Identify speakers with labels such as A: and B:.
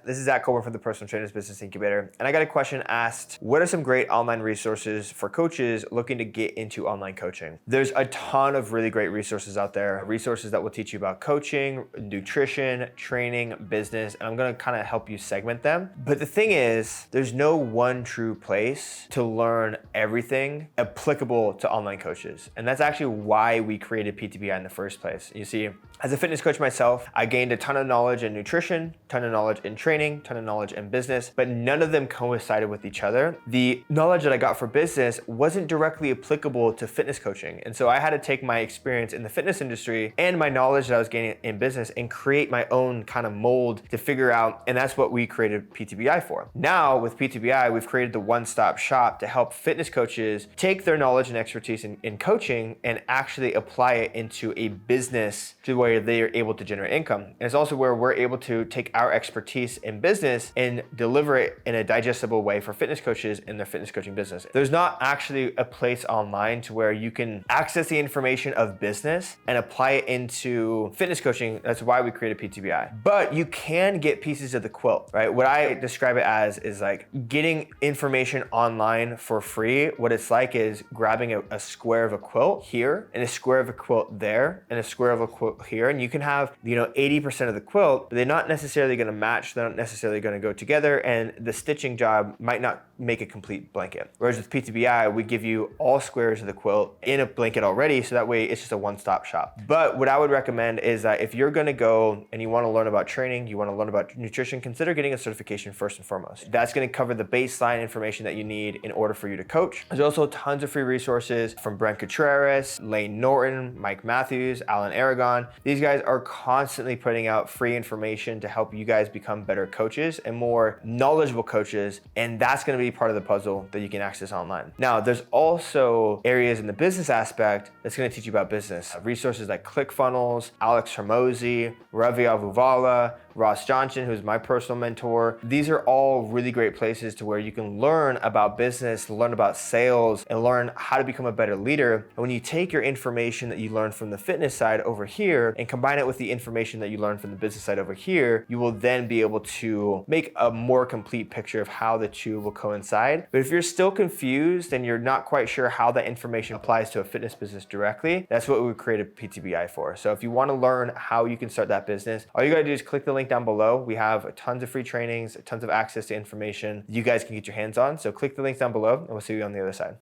A: This is Zach Colburn from the Personal Trainers Business Incubator, and I got a question asked, what are some great online resources for coaches looking to get into online coaching? There's a ton of really great resources out there, resources that will teach you about coaching, nutrition, training, business, and I'm gonna kind of help you segment them. But the thing is, there's no one true place to learn everything applicable to online coaches. And that's actually why we created PTBI in the first place. You see, as a fitness coach myself, I gained a ton of knowledge in nutrition, ton of knowledge in training, ton of knowledge in business, but none of them coincided with each other. The knowledge that I got for business wasn't directly applicable to fitness coaching. And so I had to take my experience in the fitness industry and my knowledge that I was gaining in business and create my own kind of mold to figure out, and that's what we created PTBI for. Now with PTBI, we've created the one-stop shop to help fitness coaches take their knowledge and expertise in coaching and actually apply it into a business to where they are able to generate income. And it's also where we're able to take our expertise in business and deliver it in a digestible way for fitness coaches in their fitness coaching business. There's not actually a place online to where you can access the information of business and apply it into fitness coaching. That's why we created PTBI. But you can get pieces of the quilt, right? What I describe it as is like getting information online for free. What it's like is grabbing a square of a quilt here and a square of a quilt there and a square of a quilt here. And you can have, 80% of the quilt, but they're not necessarily going to match. They're not necessarily going to go together. And the stitching job might not make a complete blanket. Whereas with PTBI, we give you all squares of the quilt in a blanket already. So that way it's just a one-stop shop. But what I would recommend is that if you're going to go and you want to learn about training, you want to learn about nutrition, consider getting a certification first and foremost. That's going to cover the baseline information that you need in order for you to coach. There's also tons of free resources from Brent Contreras, Lane Norton, Mike Matthews, Alan Aragon. These guys are constantly putting out free information to help you guys become better coaches and more knowledgeable coaches. And that's going to be part of the puzzle that you can access online. Now, there's also areas in the business aspect that's going to teach you about business. Resources like ClickFunnels, Alex Hormozi, Ravi Avuvala, Ross Johnson, who's my personal mentor. These are all really great places to where you can learn about business, learn about sales, and learn how to become a better leader. And when you take your information that you learned from the fitness side over here and combine it with the information that you learned from the business side over here, you will then be able to make a more complete picture of how the two will coincide. But if you're still confused and you're not quite sure how that information applies to a fitness business directly, that's what we created PTBI for. So if you want to learn how you can start that business, all you got to do is click the link down below. We have tons of free trainings, tons of access to information you guys can get your hands on. So click the links down below and we'll see you on the other side.